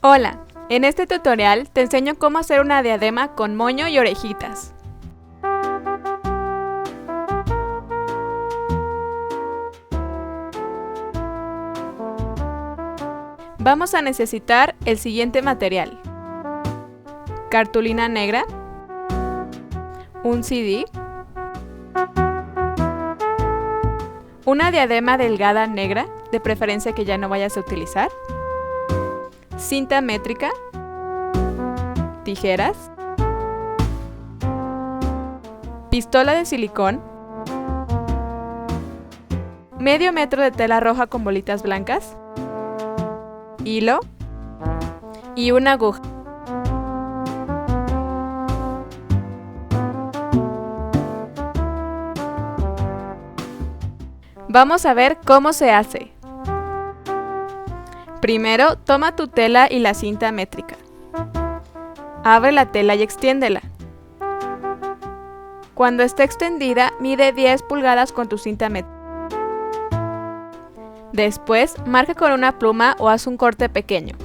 Hola, en este tutorial te enseño cómo hacer una diadema con moño y orejitas. Vamos a necesitar el siguiente material: cartulina negra, un CD, una diadema delgada negra, de preferencia que ya no vayas a utilizar, cinta métrica, tijeras, pistola de silicón, medio metro de tela roja con bolitas blancas, hilo y una aguja. Vamos a ver cómo se hace. Primero, toma tu tela y la cinta métrica. Abre la tela y extiéndela. Cuando esté extendida, mide 10 pulgadas con tu cinta métrica. Después, marca con una pluma o haz un corte pequeño.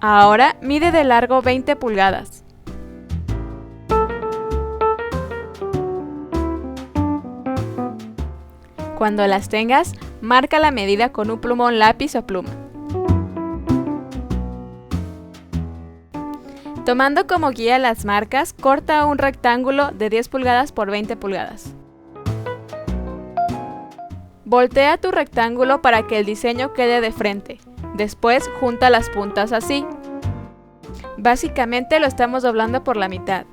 Ahora, mide de largo 20 pulgadas. Cuando las tengas, marca la medida con un plumón, lápiz o pluma. Tomando como guía las marcas, corta un rectángulo de 10 pulgadas por 20 pulgadas. Voltea tu rectángulo para que el diseño quede de frente. Después, junta las puntas así. Básicamente lo estamos doblando por la mitad.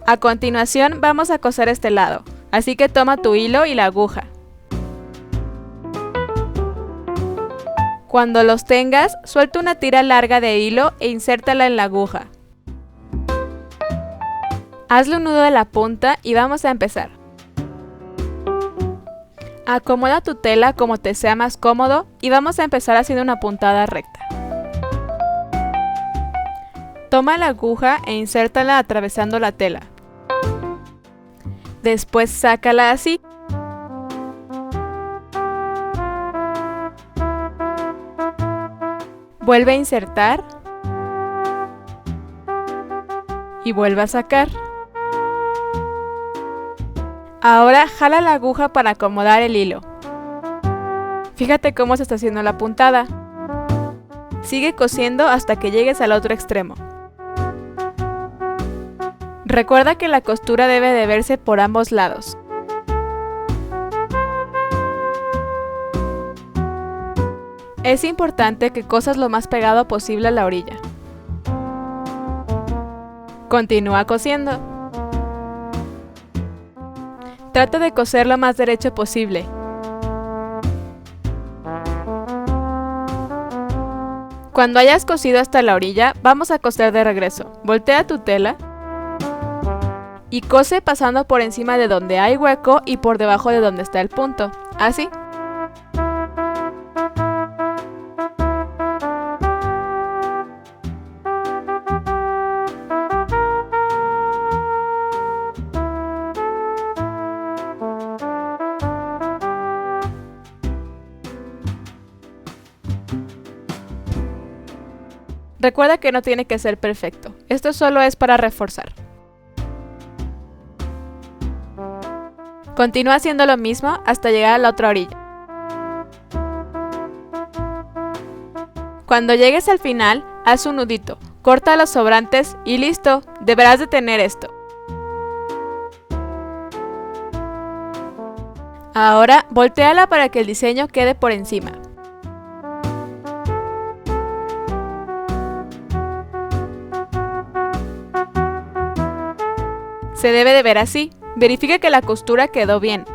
A continuación, vamos a coser este lado, así que toma tu hilo y la aguja. Cuando los tengas, suelta una tira larga de hilo e insértala en la aguja. Hazle un nudo de la punta y vamos a empezar. Acomoda tu tela como te sea más cómodo y vamos a empezar haciendo una puntada recta. Toma la aguja e insértala atravesando la tela. Después sácala así. Vuelve a insertar y vuelve a sacar. Ahora jala la aguja para acomodar el hilo. Fíjate cómo se está haciendo la puntada. Sigue cosiendo hasta que llegues al otro extremo. Recuerda que la costura debe de verse por ambos lados. Es importante que cosas lo más pegado posible a la orilla. Continúa cosiendo. Trata de coser lo más derecho posible. Cuando hayas cosido hasta la orilla, vamos a coser de regreso. Voltea tu tela y cose pasando por encima de donde hay hueco y por debajo de donde está el punto. Así. Recuerda que no tiene que ser perfecto, esto solo es para reforzar. Continúa haciendo lo mismo hasta llegar a la otra orilla. Cuando llegues al final, haz un nudito, corta los sobrantes y listo, deberás de tener esto. Ahora, voltéala para que el diseño quede por encima. Se debe de ver así. Verifica que la costura quedó bien.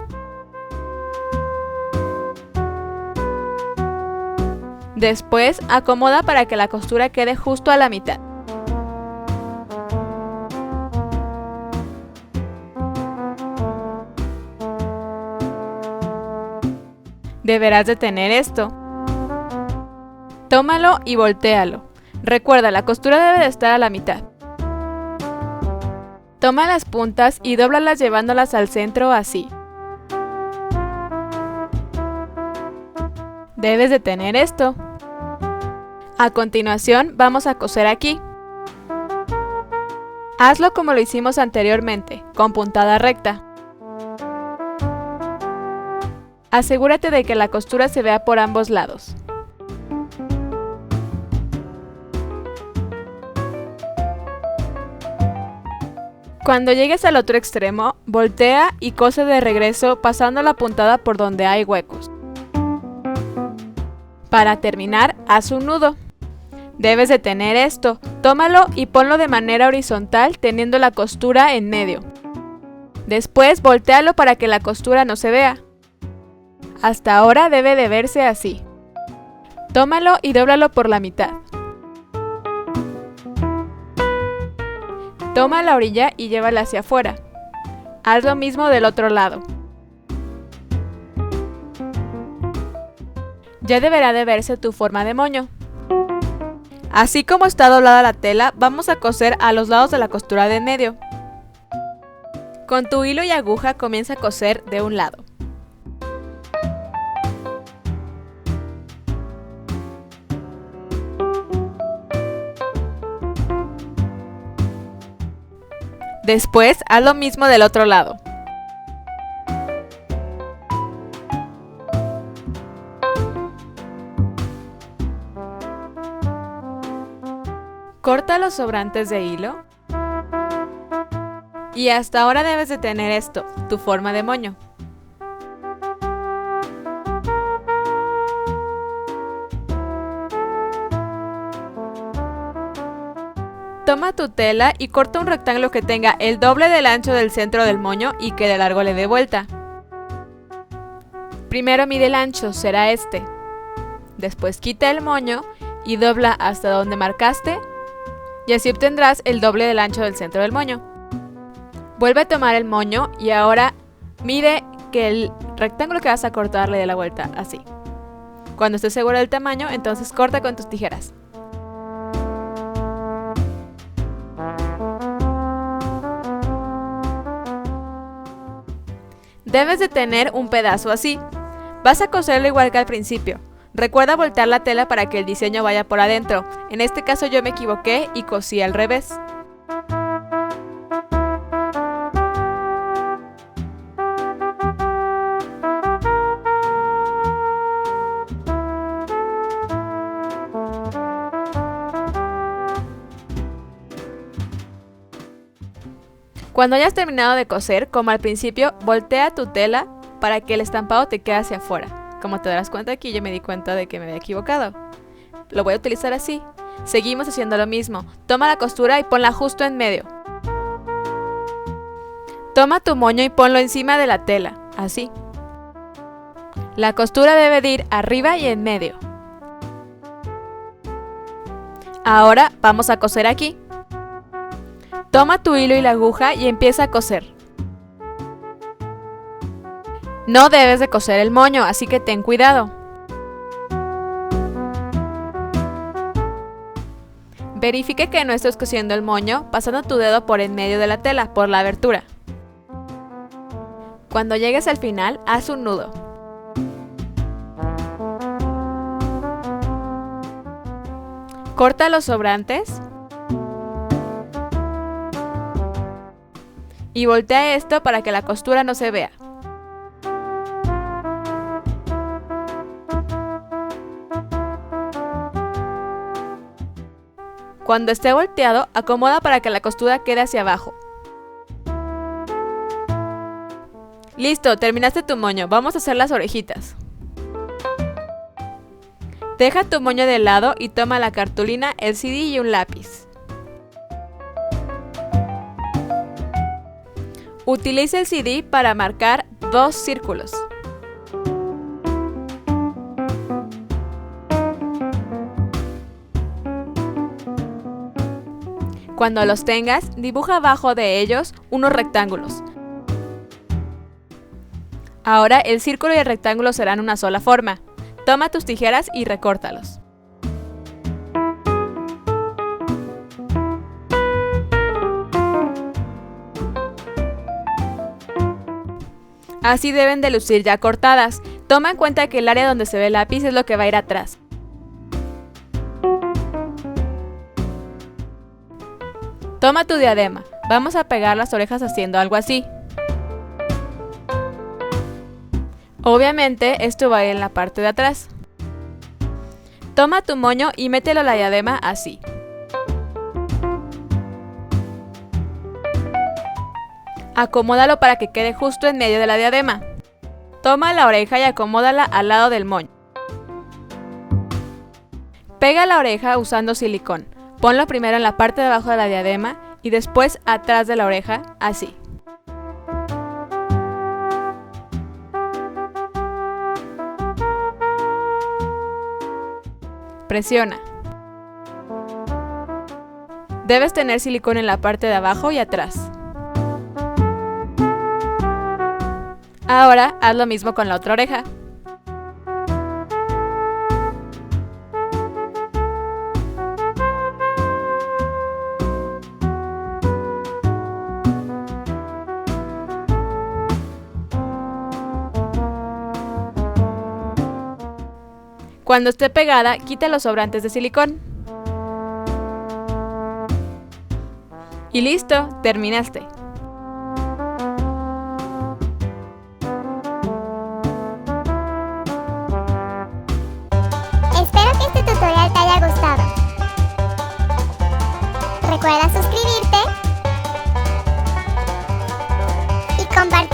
Después, acomoda para que la costura quede justo a la mitad. Deberás de tener esto. Tómalo y voltéalo. Recuerda, la costura debe de estar a la mitad. Toma las puntas y dóblalas llevándolas al centro así. Debes de tener esto. A continuación vamos a coser aquí. Hazlo como lo hicimos anteriormente, con puntada recta. Asegúrate de que la costura se vea por ambos lados. Cuando llegues al otro extremo, voltea y cose de regreso pasando la puntada por donde hay huecos. Para terminar, haz un nudo. Debes de tener esto. Tómalo y ponlo de manera horizontal teniendo la costura en medio. Después voltéalo para que la costura no se vea. Hasta ahora debe de verse así. Tómalo y dóblalo por la mitad. Toma la orilla y llévala hacia afuera. Haz lo mismo del otro lado. Ya deberá de verse tu forma de moño. Así como está doblada la tela, vamos a coser a los lados de la costura de en medio. Con tu hilo y aguja comienza a coser de un lado. Después, haz lo mismo del otro lado. Corta los sobrantes de hilo. Y hasta ahora debes de tener esto, tu forma de moño. Toma tu tela y corta un rectángulo que tenga el doble del ancho del centro del moño y que de largo le dé vuelta. Primero mide el ancho, será este. Después quita el moño y dobla hasta donde marcaste y así obtendrás el doble del ancho del centro del moño. Vuelve a tomar el moño y ahora mide que el rectángulo que vas a cortar le dé la vuelta, así. Cuando estés seguro del tamaño, entonces corta con tus tijeras. Debes de tener un pedazo así. Vas a coserlo igual que al principio. Recuerda voltear la tela para que el diseño vaya por adentro. En este caso yo me equivoqué y cosí al revés. Cuando hayas terminado de coser, como al principio, voltea tu tela para que el estampado te quede hacia afuera. Como te darás cuenta aquí, yo me di cuenta de que me había equivocado. Lo voy a utilizar así. Seguimos haciendo lo mismo. Toma la costura y ponla justo en medio. Toma tu moño y ponlo encima de la tela, así. La costura debe de ir arriba y en medio. Ahora vamos a coser aquí. Toma tu hilo y la aguja y empieza a coser. No debes de coser el moño, así que ten cuidado. Verifique que no estés cosiendo el moño pasando tu dedo por en medio de la tela, por la abertura. Cuando llegues al final, haz un nudo. Corta los sobrantes. Y voltea esto para que la costura no se vea. Cuando esté volteado, acomoda para que la costura quede hacia abajo. Listo, terminaste tu moño. Vamos a hacer las orejitas. Deja tu moño de lado y toma la cartulina, el CD y un lápiz. Utiliza el CD para marcar 2 círculos. Cuando los tengas, dibuja abajo de ellos unos rectángulos. Ahora el círculo y el rectángulo serán una sola forma. Toma tus tijeras y recórtalos. Así deben de lucir ya cortadas. Toma en cuenta que el área donde se ve el lápiz es lo que va a ir atrás. Toma tu diadema. Vamos a pegar las orejas haciendo algo así. Obviamente esto va a ir en la parte de atrás. Toma tu moño y mételo a la diadema así. Acomódalo para que quede justo en medio de la diadema. Toma la oreja y acomódala al lado del moño. Pega la oreja usando silicón. Ponlo primero en la parte de abajo de la diadema y después atrás de la oreja, así. Presiona. Debes tener silicón en la parte de abajo y atrás. Ahora haz lo mismo con la otra oreja. Cuando esté pegada, quita los sobrantes de silicón. Y listo, terminaste. Espero que este tutorial te haya gustado. Recuerda suscribirte y compartir.